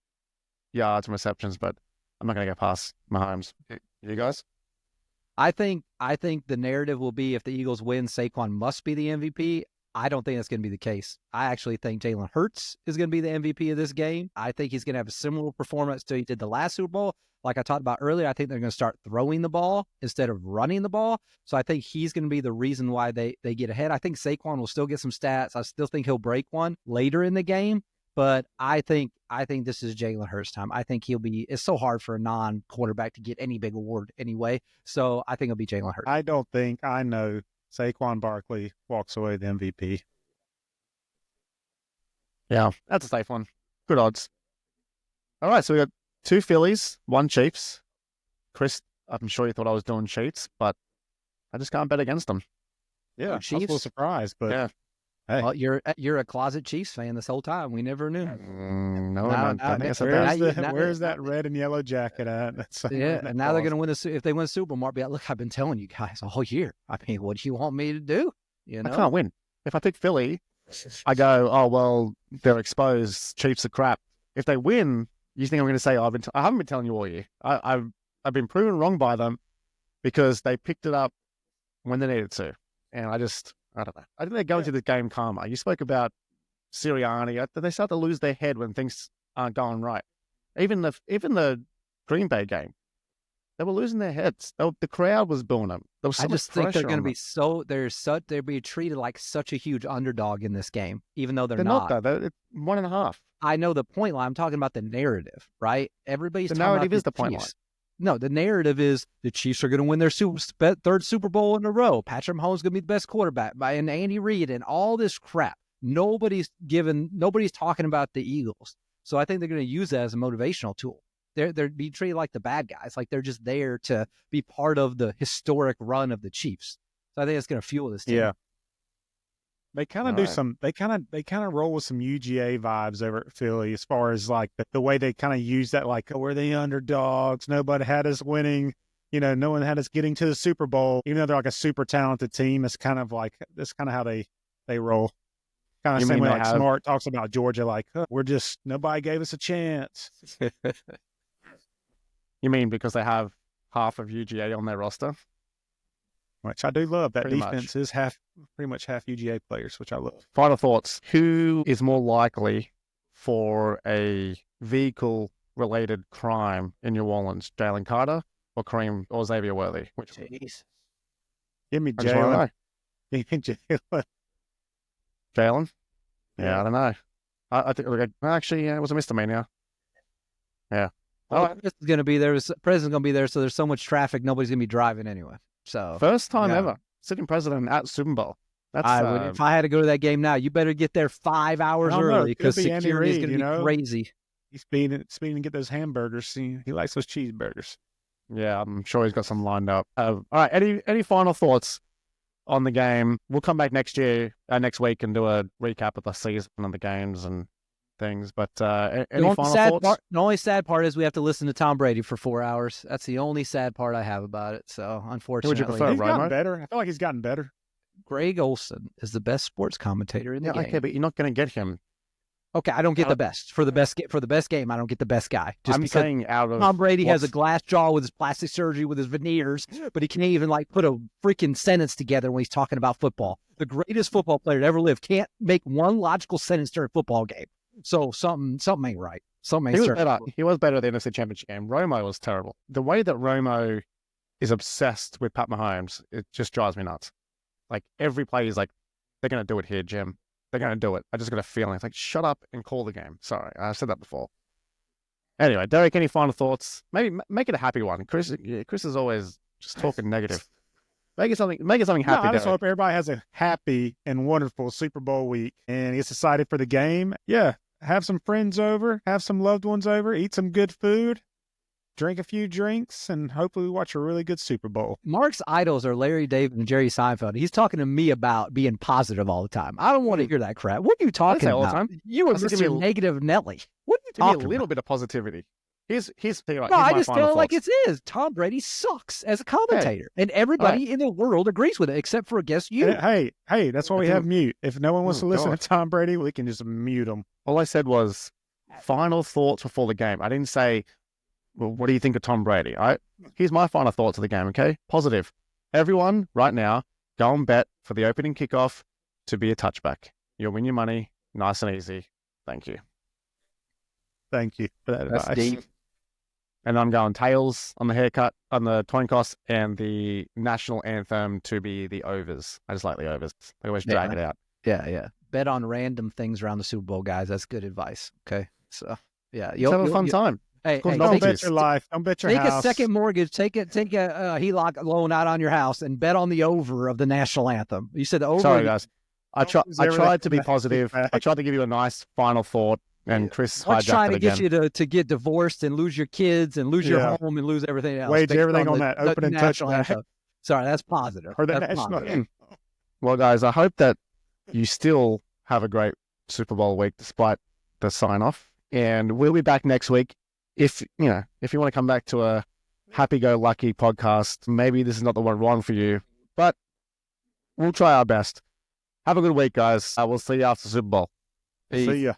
yards and receptions, but I'm not going to go past Mahomes. You guys? I think the narrative will be if the Eagles win, Saquon must be the MVP. I don't think that's going to be the case. I actually think Jalen Hurts is going to be the MVP of this game. I think he's going to have a similar performance to he did the last Super Bowl. Like I talked about earlier, I think they're going to start throwing the ball instead of running the ball. So I think he's going to be the reason why they get ahead. I think Saquon will still get some stats. I still think he'll break one later in the game. But I think this is Jalen Hurts' time. I think it's so hard for a non-quarterback to get any big award anyway. So I think it'll be Jalen Hurts. I know Saquon Barkley walks away the MVP. Yeah, that's a safe one. Good odds. All right, so we got 2 Phillies, 1 Chiefs. Chris, I'm sure you thought I was doing cheats, but I just can't bet against them. Yeah, I was a little surprised, but yeah. Hey. Well, you're a closet Chiefs fan this whole time. We never knew. Where's that red and yellow jacket at? And now they're going to win if they win the Super Bowl, Mark, be like, look, I've been telling you guys all year. I mean, what do you want me to do? You know? I can't win. If I pick Philly, I go, oh, well, they're exposed. Chiefs are crap. If they win, you think I'm going to say, I haven't been telling you all year. I've been proven wrong by them because they picked it up when they needed to. And I don't know. I think they're going to this game calmer. You spoke about Sirianni. They start to lose their head when things aren't going right. Even the Green Bay game, They were losing their heads. The crowd was booing them. There was so I much just think they're pressure going to on be they're being treated like such a huge underdog in this game, even though them. they're They're not not. though. They're 1.5. I know the point line. I'm talking about the narrative, right? Everybody's The talking narrative about is the point Chiefs. No, the narrative is the Chiefs are going to win their third Super Bowl in a row. Patrick Mahomes is going to be the best quarterback, and Andy Reid and all this crap. Nobody's talking about the Eagles. So I think they're going to use that as a motivational tool. They're being treated like the bad guys, like they're just there to be part of the historic run of the Chiefs. So I think it's going to fuel this team. Yeah. They kind of All do right. some. They kind of roll with some UGA vibes over at Philly, as far as like the way they kind of use that, like, oh, we're the underdogs. Nobody had us winning. No one had us getting to the Super Bowl, even though they're like a super talented team. It's kind of like that's kind of how they roll. Kind of You same mean way they like have- Smart talks about Georgia, like, oh, nobody gave us a chance. You mean because they have half of UGA on their roster? Which I do love. That Pretty defense is pretty much half UGA players, which I love. Final thoughts. Who is more likely for a vehicle-related crime in New Orleans? Jalen Carter or Kareem or Xavier Worthy? Which one? Jeez. Give me I just wanna Jalen. know. Give me Jalen. Jalen? Yeah, Yeah. I don't know. I think actually, yeah, it was a misdemeanor. Yeah. Well, All the right. president's going to be there. The president's going to be there, so there's so much traffic, nobody's going to be driving anyway. So First time Yeah. ever sitting president at Super Bowl. That's if I had to go to that game now, you better get there 5 hours I don't know. early It could because be Andy security is Reid, going to you be know? crazy. He's speeding to get those hamburgers. See, he likes those cheeseburgers. yeah. I'm sure he's got some lined up. All right. Any final thoughts on the game? We'll come back next week and do a recap of the season and the games and things. But any final thoughts? The only sad part is we have to listen to Tom Brady for 4 hours. That's the only sad part I have about it. So unfortunately, prefer? He's Romo? gotten better. I feel like he's gotten better. Greg Olson is the best sports commentator in the Yeah, game. okay, but you're not going to get him. Okay, I don't get the best for the best game. I don't get the best guy. Just I'm because saying out of Tom Brady has a what's- glass jaw with his plastic surgery with his veneers, but he can't even put a freaking sentence together when he's talking about football. The greatest football player to ever live can't make one logical sentence during a football game. So something ain't right. Something ain't He was certain. better. He was better at the NFC Championship game. Romo was terrible. The way that Romo is obsessed with Pat Mahomes, it just drives me nuts. Like every play, he's like, "They're going to do it here, Jim. They're going to do it." I just got a feeling. It's like, shut up and call the game. Sorry, I've said that before. Anyway, Derek, any final thoughts? Maybe make it a happy one. Chris is always just talking negative. Make it something happy, I just Derek. hope everybody has a happy and wonderful Super Bowl week and gets excited for the game. Yeah, have some friends over, have some loved ones over, eat some good food, drink a few drinks, and hopefully watch a really good Super Bowl. Mark's idols are Larry David and Jerry Seinfeld. He's talking to me about being positive all the time. I don't want to hear that crap. What are you talking say all the about? time. You are I said give me Mr. Negative Nelly. What are you Give me a talking little about? bit of positivity. Here's tell you what, No, here's I my just final feel like thoughts. it is. Tom Brady sucks as a commentator, and everybody in the world agrees with it, except for, I guess, you. And hey, that's why we have mute. If no one wants to listen God. to Tom Brady, we can just mute him. All I said was final thoughts before the game. I didn't say, well, what do you think of Tom Brady? Here's my final thoughts of the game, okay? Positive. Everyone, right now, go and bet for the opening kickoff to be a touchback. You'll win your money, nice and easy. Thank you. Thank you for that That's advice. deep. And I'm going tails on the haircut, on the coin toss, and the national anthem to be the overs. I just like the overs. They always drag it out. Yeah. Bet on random things around the Super Bowl, guys. That's good advice. Okay, so yeah, Let's have a fun time. Hey, course, hey, no Don't take, bet bet your life. Don't bet your take house. a second mortgage. Take a HELOC loan out on your house and bet on the over of the national anthem. You said the over. Sorry, guys. I Don't lose tried to be everything. positive. I tried to give you a nice final thought, and Chris What's hijacked trying it to get again. you to get divorced and lose your kids and lose your Yeah. home and lose everything else? Wage based everything on the- that the opening national touchback. anthem. Sorry, that's positive. Or the That's national positive. anthem. Well, guys, I hope that you still have a great Super Bowl week despite the sign-off. And we'll be back next week. If you want to come back to a happy-go-lucky podcast, maybe this is not the one for you, but we'll try our best. Have a good week, guys. We'll see you after the Super Bowl. See ya.